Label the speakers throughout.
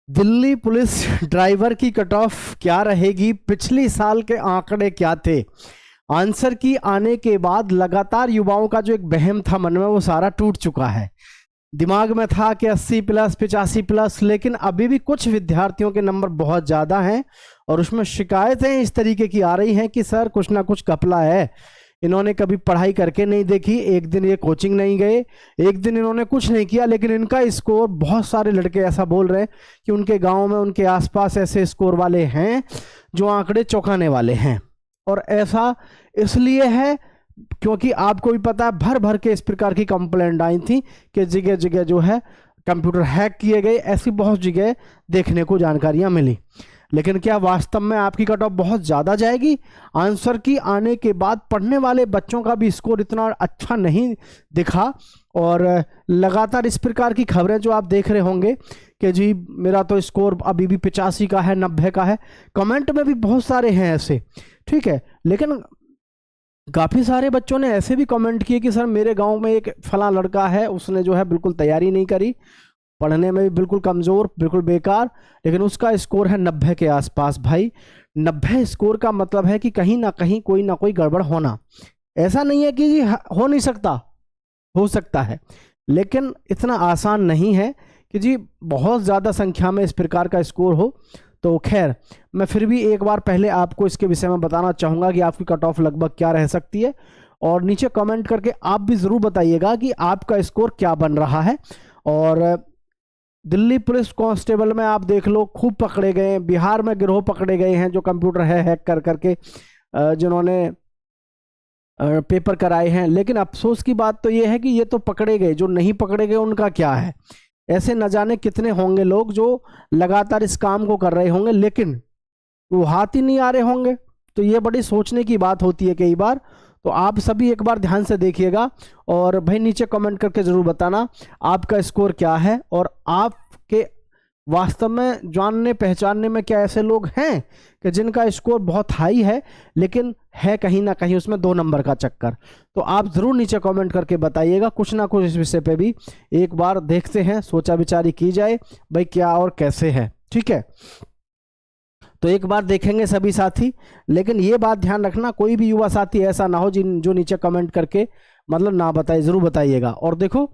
Speaker 1: Delhi police driver की cut off क्या रहेगी, पिछली साल के आंकड़े क्या थे। आंसर की आने के बाद लगातार युवाओं का जो एक वहम था मन में वो सारा टूट चुका है। दिमाग में था कि 80 प्लस 85 प्लस, लेकिन अभी भी कुछ विद्यार्थियों के नंबर बहुत ज़्यादा हैं और उसमें शिकायतें इस तरीके की आ रही हैं कि सर कुछ ना कुछ घपला है। इन्होंने कभी पढ़ाई करके नहीं देखी, एक दिन ये कोचिंग नहीं गए, एक दिन इन्होंने कुछ नहीं किया, लेकिन इनका स्कोर, बहुत सारे लड़के ऐसा बोल रहे हैं कि उनके गांव में उनके आसपास ऐसे स्कोर वाले हैं जो आंकड़े चौंकाने वाले हैं। और ऐसा इसलिए है क्योंकि आपको भी पता है भर भर के इस प्रकार की कंप्लेंट आई थी कि जगह जगह जो है कंप्यूटर हैक किए गए, ऐसी बहुत जगह देखने को जानकारियां मिली। लेकिन क्या वास्तव में आपकी कट ऑफ बहुत ज़्यादा जाएगी? आंसर की आने के बाद पढ़ने वाले बच्चों का भी स्कोर इतना अच्छा नहीं दिखा। और लगातार इस प्रकार की खबरें जो आप देख रहे होंगे कि जी मेरा तो स्कोर अभी भी 85 का है, 90 का है, कमेंट में भी बहुत सारे हैं ऐसे, ठीक है। लेकिन काफ़ी सारे बच्चों ने ऐसे भी कमेंट किए कि सर मेरे गांव में एक फला लड़का है, उसने जो है बिल्कुल तैयारी नहीं करी, पढ़ने में भी बिल्कुल कमज़ोर, बिल्कुल बेकार, लेकिन उसका स्कोर है 90 के आसपास। भाई 90 स्कोर का मतलब है कि कहीं ना कहीं कोई ना कोई गड़बड़ होना। ऐसा नहीं है कि जी हो नहीं सकता, हो सकता है, लेकिन इतना आसान नहीं है कि जी बहुत ज़्यादा संख्या में इस प्रकार का स्कोर हो। तो खैर, मैं फिर भी एक बार पहले आपको इसके विषय में बताना चाहूँगा कि आपकी कट ऑफ लगभग क्या रह सकती है, और नीचे कमेंट करके आप भी ज़रूर बताइएगा कि आपका स्कोर क्या बन रहा है। और दिल्ली पुलिस कांस्टेबल में आप देख लो खूब पकड़े गए हैं, बिहार में गिरोह पकड़े गए हैं जो कंप्यूटर है हैक कर करके जिन्होंने पेपर कराए हैं। लेकिन अफसोस की बात तो ये है कि ये तो पकड़े गए, जो नहीं पकड़े गए उनका क्या है। ऐसे न जाने कितने होंगे लोग जो लगातार इस काम को कर रहे होंगे लेकिन वो हाथ ही नहीं आ रहे होंगे। तो ये बड़ी सोचने की बात होती है कई बार। तो आप सभी एक बार ध्यान से देखिएगा और भाई नीचे कमेंट करके ज़रूर बताना आपका स्कोर क्या है, और आपके वास्तव में जानने पहचानने में क्या ऐसे लोग हैं कि जिनका स्कोर बहुत हाई है लेकिन है कहीं ना कहीं उसमें 2 नंबर का चक्कर। तो आप ज़रूर नीचे कमेंट करके बताइएगा, कुछ ना कुछ इस विषय पे भी एक बार देखते हैं, सोचा विचारी की जाए भाई क्या और कैसे है, ठीक है। तो एक बार देखेंगे सभी साथी, लेकिन ये बात ध्यान रखना कोई भी युवा साथी ऐसा ना हो जिन जो नीचे कमेंट करके मतलब ना बताए, जरूर बताइएगा। और देखो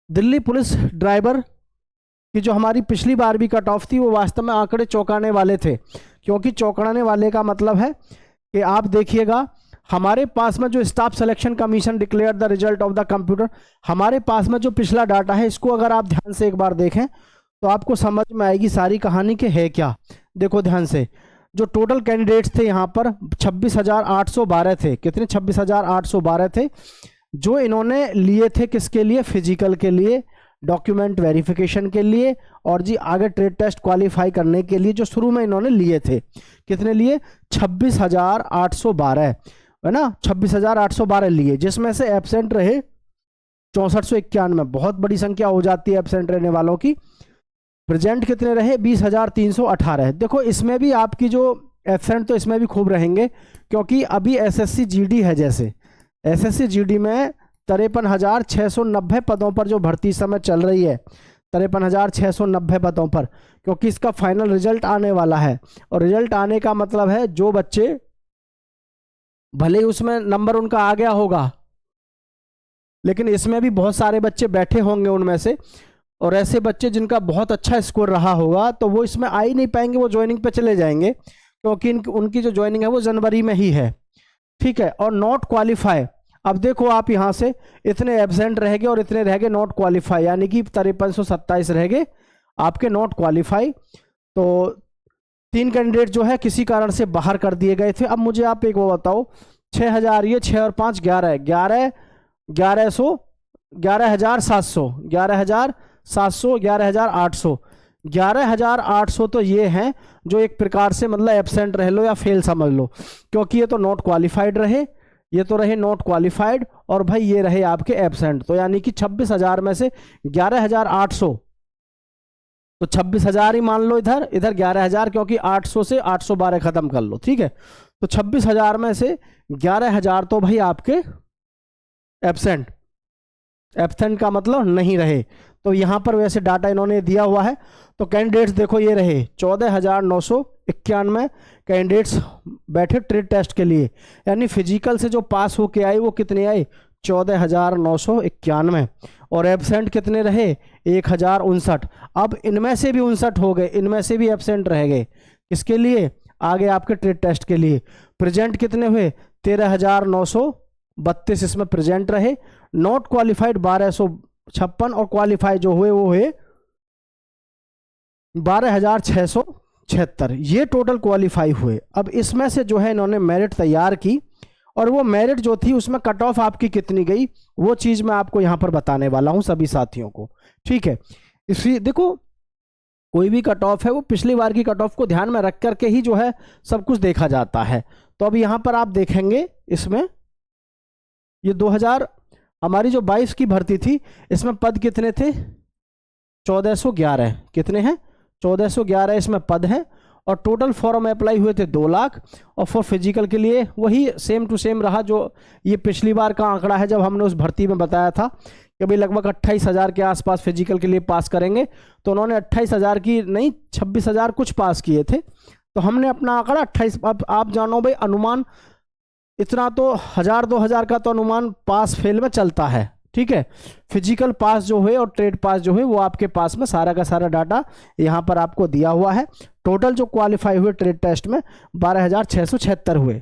Speaker 1: दिल्ली पुलिस ड्राइवर की जो हमारी पिछली बार भी कट ऑफ थी वो वास्तव में आंकड़े चौंकाने वाले थे, क्योंकि चौंकाने वाले का मतलब है कि आप देखिएगा हमारे पास में जो staff selection commission declare the result of the computer, हमारे पास में जो पिछला डाटा है इसको अगर आप ध्यान से एक बार देखें तो आपको समझ में आएगी सारी कहानी के है क्या। देखो ध्यान से, जो टोटल कैंडिडेट्स थे यहाँ पर 26,812 थे। कितने? 26,812 थे जो इन्होंने लिए थे किसके लिए? फिजिकल के लिए, डॉक्यूमेंट वेरिफिकेशन के लिए, और जी आगे ट्रेड टेस्ट क्वालिफाई करने के लिए जो शुरू में इन्होंने लिए थे। कितने लिए? 26,812 है ना, 26,812 लिए, जिसमें से एब्सेंट रहे 6491। बहुत बड़ी संख्या हो जाती है एब्सेंट रहने वालों की। प्रेजेंट कितने रहे? 20,318। देखो इसमें भी आपकी जो एब्सेंट तो इसमें भी खूब रहेंगे, क्योंकि अभी एसएससी जीडी है, जैसे एसएससी जीडी में 53,690 पदों पर जो भर्ती समय चल रही है, 53,690 पदों पर, क्योंकि इसका फाइनल रिजल्ट आने वाला है। और रिजल्ट आने का मतलब है जो बच्चे भले ही उसमें नंबर उनका आ गया होगा लेकिन इसमें भी बहुत सारे बच्चे बैठे होंगे उनमें से, और ऐसे बच्चे जिनका बहुत अच्छा स्कोर रहा होगा तो वो इसमें आ ही नहीं पाएंगे, वो ज्वाइनिंग पे चले जाएंगे, क्योंकि उनकी जो ज्वाइनिंग है वो जनवरी में ही है, ठीक है। और नॉट क्वालिफाई, अब देखो आप यहाँ से इतने एब्सेंट रह गए और इतने रह गए नॉट क्वालिफाई, यानी कि 5327 रह गए आपके नॉट क्वालिफाई। तो 3 कैंडिडेट जो है किसी कारण से बाहर कर दिए गए थे। अब मुझे आप एक वो बताओ, 6,000, ये 6 और 5 11, 11,700, 11,800, 11,800 तो ये हैं जो एक प्रकार से मतलब एब्सेंट रह लो या फेल समझ लो, क्योंकि ये तो नॉट क्वालिफाइड रहे, ये तो रहे नॉट क्वालिफाइड, और भाई ये रहे आपके एब्सेंट। तो यानी कि 26,000 में से 11,800, तो 26,000 ही मान लो, इधर 11,000, क्योंकि 800 से 812 खत्म कर लो, ठीक है। तो 26,000 में से 11,000 तो भाई आपके एब्सेंट का मतलब नहीं रहे। तो यहाँ पर वैसे डाटा इन्होंने दिया हुआ है। तो कैंडिडेट्स देखो ये रहे 14,991 कैंडिडेट्स बैठे ट्रेड टेस्ट के लिए, यानी फिजिकल से जो पास होके आए वो कितने आए 14,991, और एब्सेंट कितने रहे 1,059। अब इनमें से भी 59 हो गए, इनमें से भी एब्सेंट रह गए, किसके लिए आगे आपके ट्रेड टेस्ट के लिए। प्रेजेंट कितने हुए 13,932 इसमें प्रेजेंट रहे। नॉट क्वालिफाइड 1,256, और क्वालिफाई जो हुए वो हुए 12,676, ये टोटल क्वालिफाई हुए। अब इसमें से जो है इन्होंने मेरिट तैयार की, और वो मेरिट जो थी उसमें कट ऑफ आपकी कितनी गई वो चीज़ मैं आपको यहाँ पर बताने वाला हूँ सभी साथियों को, ठीक है। इसी देखो कोई भी कट ऑफ है वो पिछली बार की कट ऑफ को ध्यान में रख करके ही जो है सब कुछ देखा जाता है। तो अब यहाँ पर आप देखेंगे इसमें ये 2000 हमारी जो 22 की भर्ती थी इसमें पद कितने थे 1411, कितने हैं 1411 इसमें पद हैं, और टोटल फॉर्म अप्लाई हुए थे 2 लाख, और फॉर फिजिकल के लिए वही सेम टू सेम रहा जो ये पिछली बार का आंकड़ा है जब हमने उस भर्ती में बताया था कि भाई लगभग 28,000 के आसपास फिजिकल के लिए पास करेंगे। तो उन्होंने 28,000 की नहीं 26,000 कुछ पास किए थे, तो हमने अपना आंकड़ा 28। अब आप जानो भाई अनुमान इतना तो 1,000-2,000 का तो अनुमान पास फेल में चलता है, ठीक है। फिजिकल पास जो है और ट्रेड पास जो है वो आपके पास में सारा का सारा डाटा यहाँ पर आपको दिया हुआ है। टोटल जो क्वालिफाई हुए ट्रेड टेस्ट में 12,676 हुए,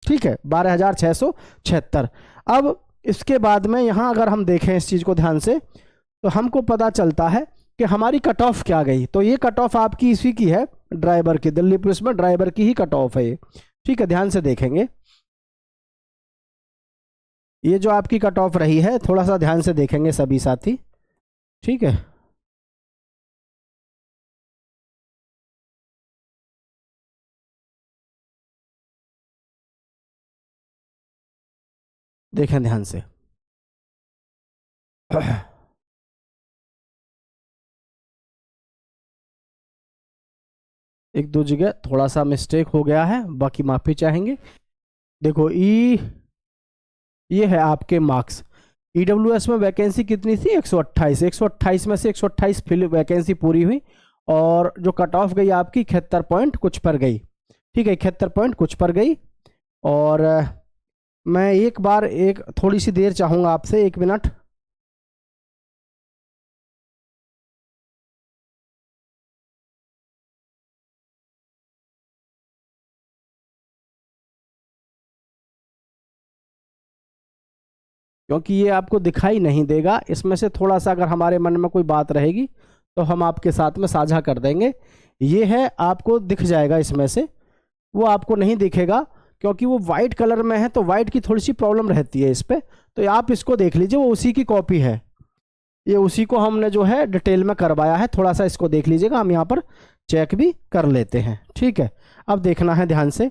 Speaker 1: ठीक है 12,676। अब इसके बाद में यहाँ अगर हम देखें इस चीज़ को ध्यान से तो हमको पता चलता है कि हमारी कट ऑफ क्या गई। तो ये कट ऑफ आपकी इसी की है ड्राइवर की, दिल्ली पुलिस में ड्राइवर की ही कट ऑफ है ये, ठीक है। ध्यान से देखेंगे ये जो आपकी कट ऑफ रही है, थोड़ा सा ध्यान से देखेंगे सभी साथी, ठीक है। देखें ध्यान से एक दो जगह थोड़ा सा मिस्टेक हो गया है, बाकी माफी चाहेंगे। देखो ये है आपके मार्क्स। ईडब्ल्यूएस में वैकेंसी कितनी थी 128, 128 में से 128 फिल वैकेंसी पूरी हुई, और जो कट ऑफ गई आपकी 71 पॉइंट कुछ पर गई, ठीक है 71 पॉइंट कुछ पर गई। और मैं एक बार एक थोड़ी सी देर चाहूँगा आपसे, 1 मिनट। क्योंकि ये आपको दिखाई नहीं देगा, इसमें से थोड़ा सा अगर हमारे मन में कोई बात रहेगी तो हम आपके साथ में साझा कर देंगे। ये है आपको दिख जाएगा, इसमें से वो आपको नहीं दिखेगा क्योंकि वो वाइट कलर में है, तो वाइट की थोड़ी सी प्रॉब्लम रहती है इस पर। तो आप इसको देख लीजिए, वो उसी की कॉपी है, ये उसी को हमने जो है डिटेल में करवाया है। थोड़ा सा इसको देख लीजिएगा, हम यहाँ पर चेक भी कर लेते हैं, ठीक है। अब देखना है ध्यान से,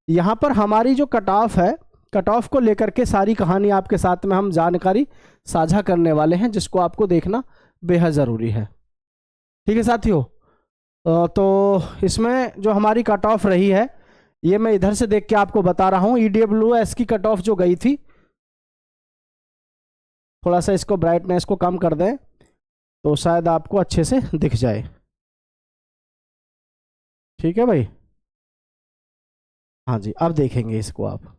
Speaker 1: यहाँ पर हमारी जो कट ऑफ है, कट ऑफ को लेकर के सारी कहानी आपके साथ में हम जानकारी साझा करने वाले हैं, जिसको आपको देखना बेहद ज़रूरी है, ठीक है साथियों। तो इसमें जो हमारी कट ऑफ रही है ये मैं इधर से देख के आपको बता रहा हूँ। ईडब्ल्यूएस की कट ऑफ जो गई थी, थोड़ा सा इसको ब्राइटनेस को कम कर दें तो शायद आपको अच्छे से दिख जाए, ठीक है भाई। हाँ जी, अब देखेंगे इसको आप,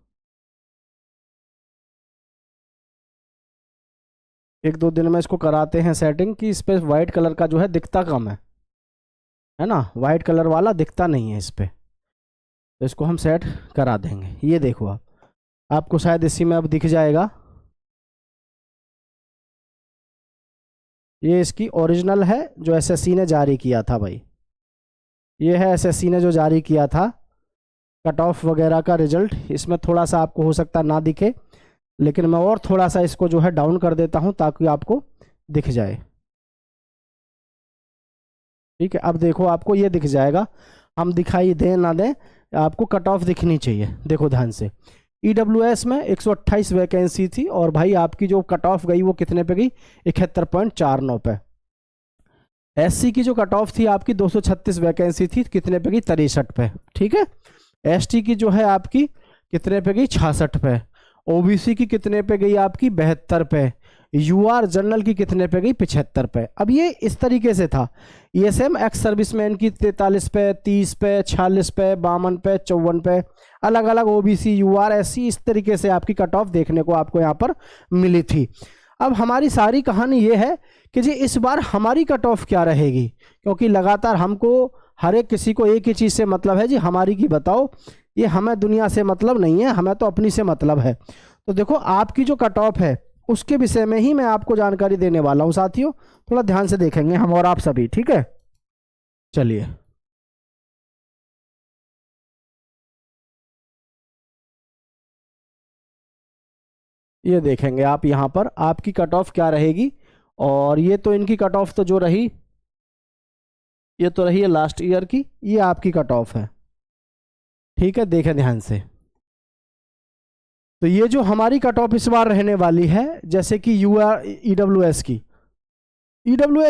Speaker 1: 1-2 दिन में इसको कराते हैं सेटिंग कि इस पर वाइट कलर का जो है दिखता कम है ना, वाइट कलर वाला दिखता नहीं है इस पर, तो इसको हम सेट करा देंगे। ये देखो आपको शायद इसी में अब दिख जाएगा, ये इसकी ओरिजिनल है जो एसएससी ने जारी किया था भाई, ये है एसएससी ने जो जारी किया था कट ऑफ वगैरह का रिजल्ट। इसमें थोड़ा सा आपको हो सकता ना दिखे, लेकिन मैं और थोड़ा सा इसको जो है डाउन कर देता हूं ताकि आपको दिख जाए, ठीक है। अब देखो आपको ये दिख जाएगा, हम दिखाई दें ना दें आपको कट ऑफ दिखनी चाहिए। देखो ध्यान से, ईडब्ल्यूएस में 128 वैकेंसी थी, और भाई आपकी जो कट ऑफ गई वो कितने पे गई 71.49 पे। एससी की जो कट ऑफ थी आपकी 236 वैकेंसी थी, कितने पे गई 63 पे, ठीक है। एसटी की जो है आपकी कितने पे गई 66 पे। ओबीसी की कितने पे गई आपकी 72 पे। यूआर जनरल की कितने पे गई, 75 पे। अब ये इस तरीके से था, ईएसएम एक्स सर्विसमैन की 43 पे, 30 पे, 46 पे, 52 पे, 54 पे, अलग अलग ओबीसी, यूआर, एससी, इस तरीके से आपकी कट ऑफ देखने को आपको यहाँ पर मिली थी। अब हमारी सारी कहानी ये है कि जी इस बार हमारी कट ऑफ क्या रहेगी, क्योंकि लगातार हमको हर एक किसी को एक ही चीज़ से मतलब है, जी हमारी की बताओ। ये हमें दुनिया से मतलब नहीं है, हमें तो अपनी से मतलब है। तो देखो आपकी जो कट ऑफ है उसके विषय में ही मैं आपको जानकारी देने वाला हूं साथियों, थोड़ा ध्यान से देखेंगे हम और आप सभी, ठीक है। चलिए ये देखेंगे आप यहाँ पर आपकी कट ऑफ क्या रहेगी। और ये तो इनकी कट ऑफ तो जो रही, ये तो रही है लास्ट ईयर की, ये आपकी कट ऑफ है, ठीक है। देखें ध्यान से, तो ये जो हमारी कट ऑफ इस बार रहने वाली है, जैसे कि यूआर ईडब्ल्यूएस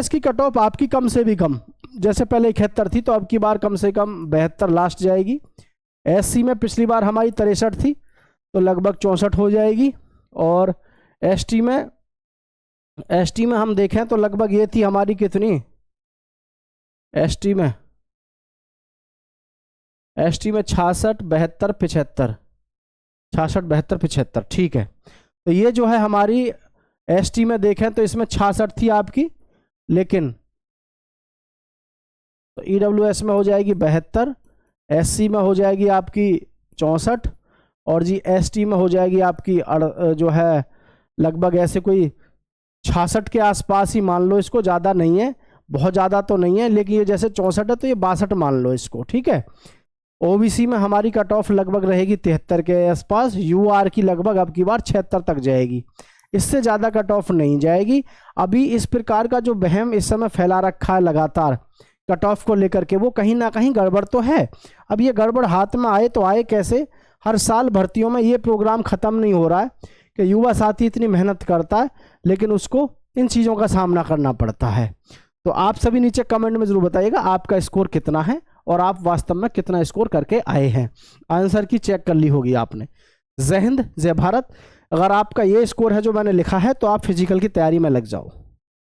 Speaker 1: की कट ऑफ आपकी कम से भी कम, जैसे पहले 71 थी तो अब की बार कम से कम 72 लास्ट जाएगी। एससी में पिछली बार हमारी 63 थी तो लगभग 64 हो जाएगी। और एसटी में हम देखें तो लगभग ये थी हमारी कितनी, एसटी में 66, 72, 75, 66, 72, 75, ठीक है। तो ये जो है हमारी एसटी में देखें तो इसमें 66 थी आपकी, लेकिन तो ईडब्ल्यूएस में हो जाएगी 72, एससी में हो जाएगी आपकी 64, और जी एसटी में हो जाएगी आपकी जो है लगभग ऐसे कोई 66 के आसपास ही मान लो इसको, ज़्यादा नहीं है, बहुत ज़्यादा तो नहीं है, लेकिन ये जैसे 64 है तो ये 62 मान लो इसको, ठीक है। ओबीसी में हमारी कट ऑफ लगभग रहेगी 73 के आसपास, यूआर की लगभग अब की बार 76 तक जाएगी, इससे ज़्यादा कट ऑफ नहीं जाएगी। अभी इस प्रकार का जो वहम इस समय फैला रखा है लगातार कट ऑफ को लेकर के, वो कहीं ना कहीं गड़बड़ तो है। अब ये गड़बड़ हाथ में आए तो आए कैसे, हर साल भर्तियों में ये प्रोग्राम ख़त्म नहीं हो रहा है कि युवा साथी इतनी मेहनत करता है लेकिन उसको इन चीज़ों का सामना करना पड़ता है। तो आप सभी नीचे कमेंट में ज़रूर बताइएगा आपका स्कोर कितना है और आप वास्तव में कितना स्कोर करके आए हैं। आंसर की चेक कर ली होगी आपने। जय हिंद, जय भारत। अगर आपका ये स्कोर है जो मैंने लिखा है तो आप फिजिकल की तैयारी में लग जाओ।